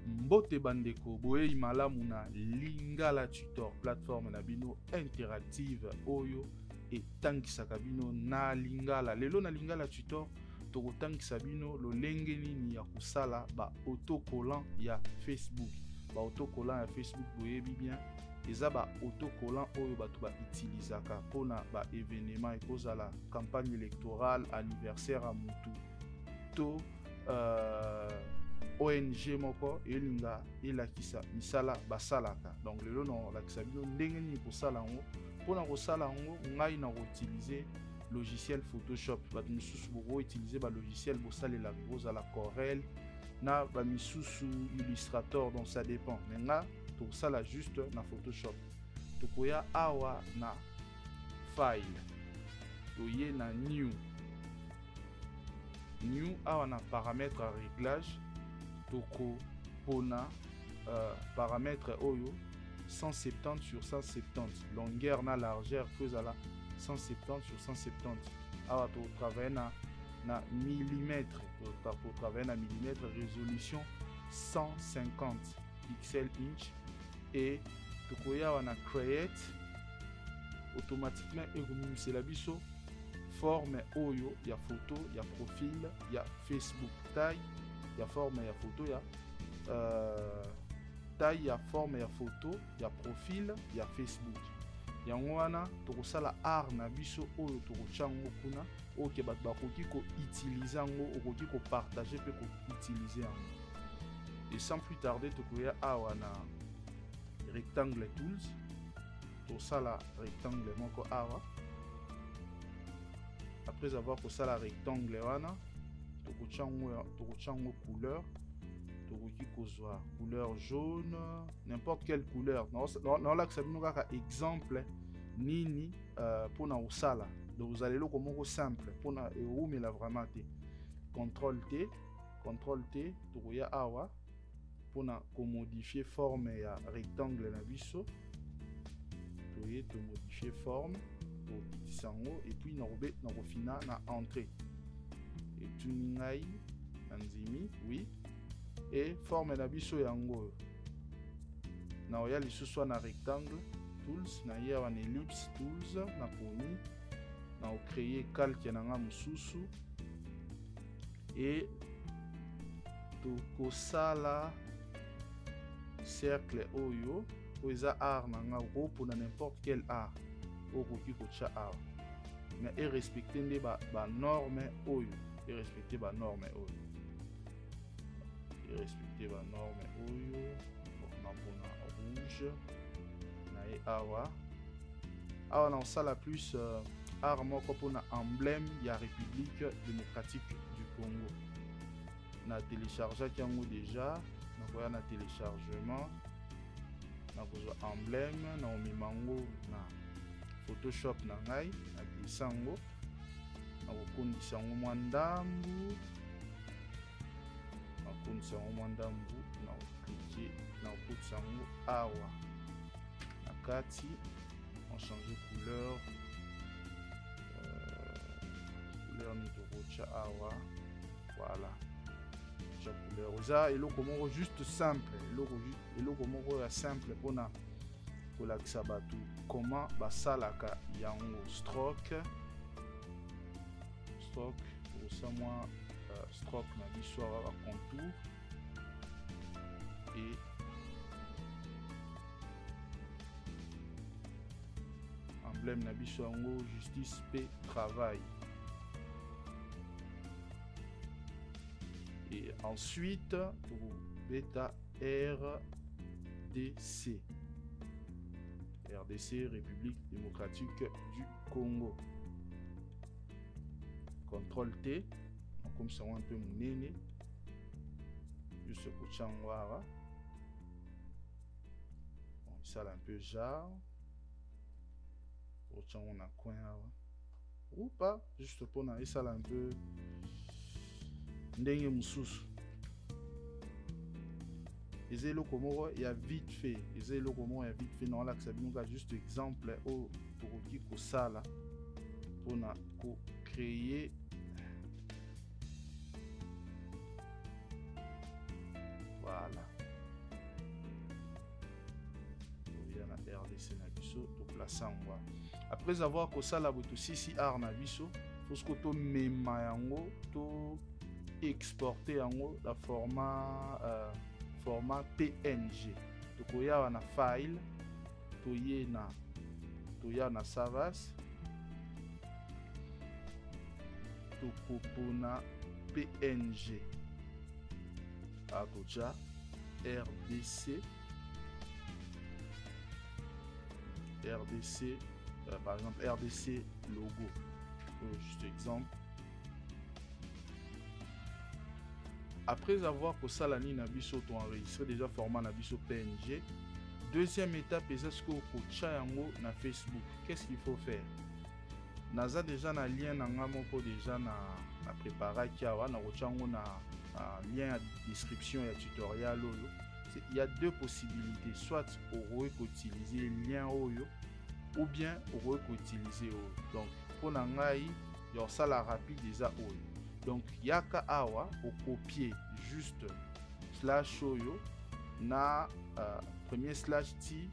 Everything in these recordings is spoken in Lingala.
Mbote bandeko boye malamu na Lingala Tutor, plateforme na bino interactive oyo etangisaka bino na Lingala. Lelo na Lingala Tutor tokotangisa bino lolenge nini ya kosala ba autocollant ya Facebook. Ba autocollant ya Facebook boyebi bien eza ba autocollant oyo bato ba utilisaka pona ba événement ekozala campagne électorale, anniversaire a mutu to ONG moko elinga elakisa misala basalaka. Donc lelo na lakisa bino ndenge nini kosala yango. Pona kosala yango ngai na utiliser logiciel Photoshop. Bato misusu boko utiliser ba logiciel bosalela kozala Corel na ba misusu Illustrator, donc ça dépend. Mais nga to sala juste na Photoshop. Tokoya awa na file. Toye na new awa na paramètre à réglage. Toko pona paramètre oyo 170 sur 170, longueur na largeur kozala 170 sur 170. Awa to travailler na millimètre, pour travailler na millimètre, résolution 150 pixels inch, et toko ya wana create automatiquement ekomimisela biso forme oyo ya photo ya profil ya Facebook. Taille ya forme ya photo ya taille ya forme ya photo ya profil ya Facebook. Yango wana tokosala art na biso oyo tokochango kuna oke bato bakoki ko utiliser yango, okoki ko partager pe ko utiliser yango. Et sans plus tarder tokoya awa na rectangle tools, tosala rectangle moko awa. Après avoir kosala rectangle wana tokochango couleur, tokoki kozwa couleur jaune, n'importe quelle couleur. Non là que ça nous kaka exemple nini pona osala. Donc vous allez le comme simple pona eumela vraiment te. Contrôle T tokoya awa pona ko modifier forme ya rectangle na biso. Toye to modifier forme to sango, et puis na refina na entrée. Et tuningai anzimi, oui, et forme na biso yango na oya lisusu na rectangle tools, na ya wana ellipse tools, na poni na créer calque na nga mususu, et tokosala cercle oyo oza art na nga pour n'importe quel art okoki kocha art, mais et respecter nde ba norme oyo, et respecter ba norme oyo, et respecter ba norme oyo. Na pona rouge na e awa na osala plus art moko pona emblème ya République démocratique du Congo. Na télécharger yango déjà, na koya na téléchargement, na kozwa emblème na omimango na Photoshop na ngai na kisango, na kokondisa yango mwa ndambu, na cliquer na kokotisa yango awa na kati, on change couleur, couleur ni tokocha awa, voilà. Couleur oza eloko moko juste simple, eloko moko ya simple pona kolakisa batu comment basalaka yango. Stroke osamwa stroke na biso awa ba contour, et emblème na biso yango justice pe travail. Et ensuite pour bêta RDC, République démocratique du Congo. Contrôle T, comme ça un peu monene, juste kochangwara. Bon, ça un peu genre, kochangwa na coin ou pas, juste pour na ça un peu ndenge mususu. Eza eloko moko ya vite fait, non là que ça binoka juste exemple o tokoki kosala pona ko créer Voilà. Toya na RDC na biso to placer yango. Après avoir kosala boto CCR na biso, faut que to mema yango to exporter yango la format PNG. Tokoya na file toya na Savas tokopona PNG akoja RDC par exemple RDC logo, juste exemple. Après avoir que ça l'année na biso to enregistré déjà format na biso PNG. Deuxième étape, c'est ce que vous yango na Facebook. Qu'est-ce qu'il faut faire? Naza déjà na lien na ngamoko déjà na préparer kiawa na rochango na lien à description et tutoriel oyo. Il y a deux possibilités, soit on utiliser le lien oyo ou bien on utiliser oyo. Donc pour nangai yo ça la rapide déjà oyo. Donc yaka awa au copier juste slash oyo na premier slash t,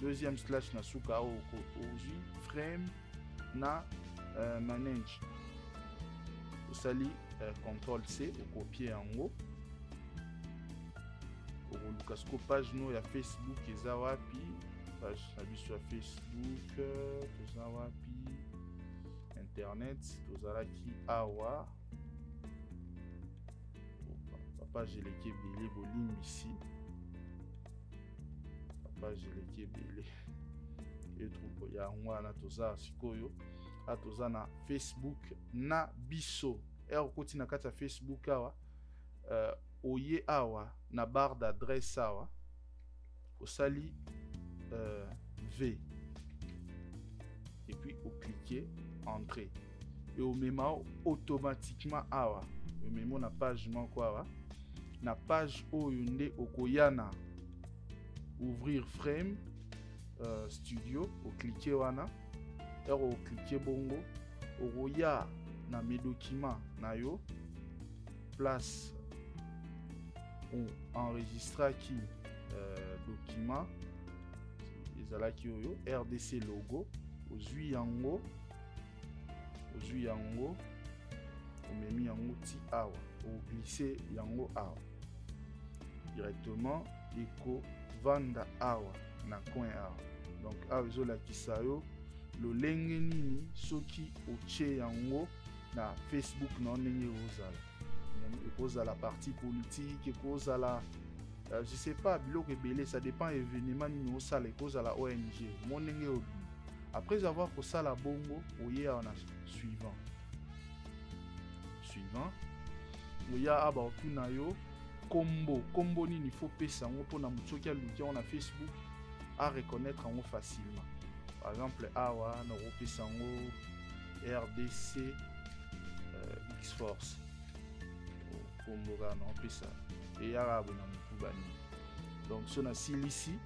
deuxième slash na suka o frame na manage. Au sali contrôle C au copier en haut. Au lukasko page no ya Facebook eza wapi, page na biso ya Facebook toza wapi, internet tozalaki awa. Page eleki ebele bolimbisi, page eleki ebele etruko ya ngwana toza sikoyo atoza na Facebook na biso okoti na kati ya Facebook awa oye awa na barre d'adresse awa osali V et puis au cliquer entrer et au même automatiquement awa au même na page moko awa na page oyo nde okoyana ouvrir frame studio au cliquer wana au cliquer bongo okoya na mes documents na yo place on enregistra qui document ezalaki oyo RDC logo ozwi yango omemi yango ti awa oglisser yango awa directement eko vanda awa na coin awa. Donc awa ezolakisa yo lolenge nini soki otie yango na Facebook na ndenge ozala ekozala parti politique ekozala je sais pas biloko ebele, ça dépend événement nini osala ekozala ONG mo ndenge obi. Après avoir kosala bongo oye awa na suivant oya aba otuna yo kombo nini faut pesa yango mpona motoki aluki yango na Facebook à reconnaître yango facilement. Par exemple awa na kopesa yango RDC X-Force kombo ka na kopesa e arabe na motu bani. Donc so na silisi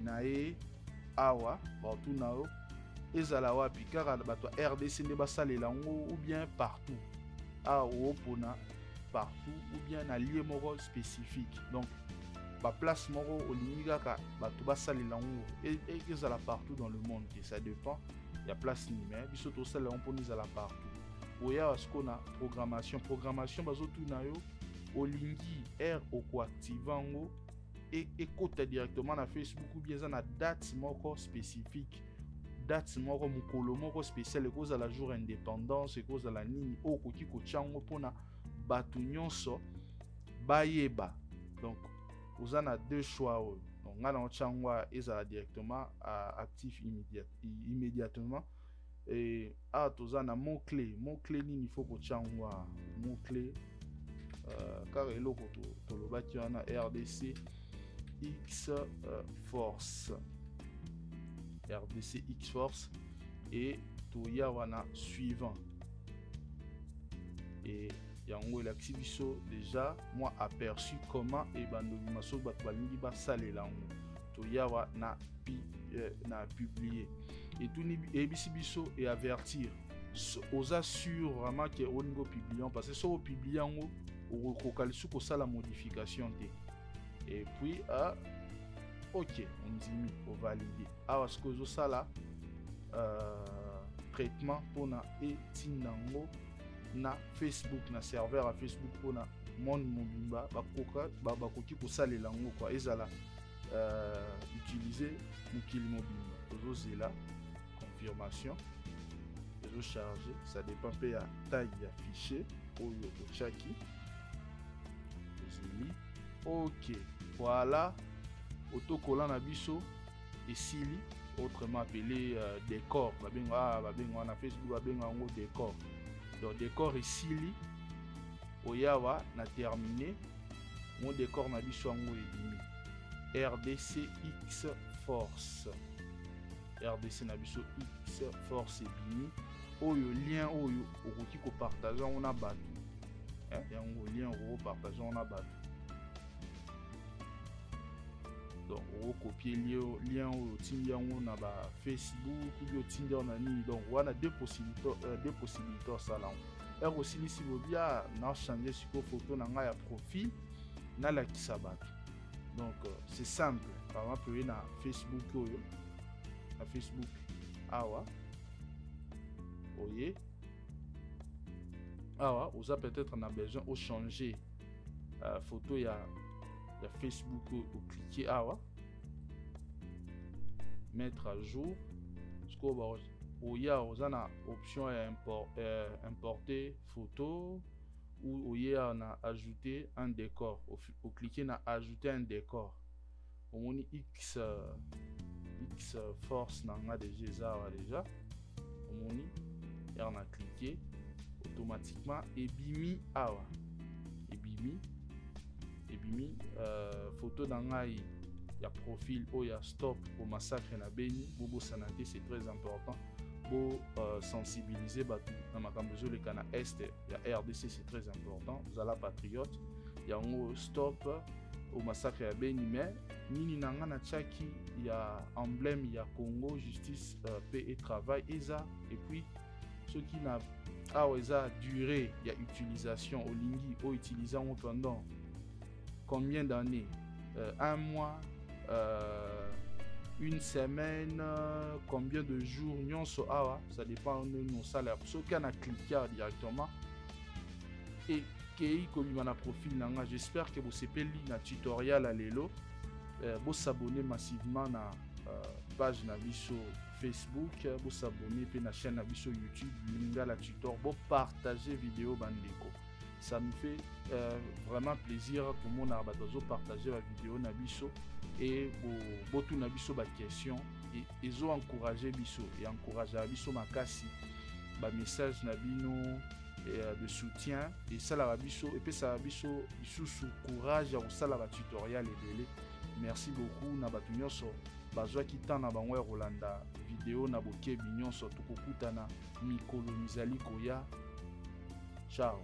na e awa baotuna yo ezala wapi kaka bato RDC nde basalela yango ou bien partout pona partout ou bien na lieu moko spécifique. Donc ba place moko olingi kaka bato basalela yango ezala partout dans le monde, et ça dépend ya place ni mais biso to sala on poni ezala partout. Oya asko na programmation bazotuna yo olingi oko active yango et ekota directement na Facebook ou bien na date moko spécifique, date moko mukolo moko spécial ekozala jour indépendance ekozala nini okoki kochango pona batu nyonso bayeba. Donc oza na deux choix oyo. Donc ngana ochangwa ezala directement actif immédiatement et toza na mot clé nini il faut kochangwa mot clé car eloko tolobaki wana RDC X-Force et toya wana suivant et yango elakisi biso déjà moi aperçu comment et bandoki maso bato balingi basalela yango toya wana na publier et tout ebisi biso et avertir oza sûr vraiment que oningo publiant parce que so publier yango okokalisu kosala modification te. Et puis ok, on dit au valider. Awa ce que ozosala traitement pona etinango na Facebook, na serveur à Facebook pona monde mobimba bakoki kosalela ngo kwa ezala utiliser mokili mobimba. Ozozela confirmation, charger, ça dépend pe ya taille ya fichier oyo ochaki ozeli. Ok, voilà, autocollant na biso esili, autrement appelé décor, babenga na Facebook babenga ngo décor. Donc décor esili oyawa na terminé mon décor na biso ngo ebimi. RDC X Force, RDC na biso X Force ebimi. Oyo lien oyo okoki ko partager on a bato, yango lien o partager on a bato. Donc on copier lien oyo tindi yango na ba Facebook ou tindi na ni. Donc on a deux possibilités ça là. Et aussi si vous bien na changer sur photo na nga ya profil na la kisabato. Donc c'est simple. Par exemple na Facebook oyo, na Facebook awa voyez, awa vous avez peut-être besoin de changer photo ya Facebook ou cliquer awa mettre à jour ce que vous avez option importer photo ou on a ajouter un décor ou cliquer na ajouter un décor on X Force n'a déjà on a cliqué automatiquement ebimi awa ebimi photo dangai ya profil o ya stop au massacre na beni bobo sanate. C'est très important pour sensibiliser batu na makambo zo le kana est ya RDC. C'est très important, vous allez patriote yango stop au massacre ya beni. Mais nini nanga na tchaki ya emblème ya Congo justice paix et travail eza. Et puis ce qui n'a pas durée il y a utilisation au lingi ou utilisant pendant combien d'années, un mois, une semaine, combien de jours, ça dépend de nos salaires. Ce qu'on a cliqué directement et qui comme un profil nanga, j'espère que vous savez le tutoriel à l'élo, vous s'abonner massivement na page na biso Facebook, vous s'abonner à la chaîne sur YouTube, Lingala Tutor, vous partager vidéo bandeko. Ça me fait vraiment plaisir pour mon arbadozo partager la vidéo nabiso et pour tout nabiso ba question et ils ont encouragé biso et encourager biso makasi ba message nabino de soutien et ça la biso et puis ça biso sous courage à ça la tutoriel et délai. Merci beaucoup na batu nyonso bazwa kitana bango ya Rolanda vidéo na bokebi nyonso tukokutana mikolo mizali koya. Ciao.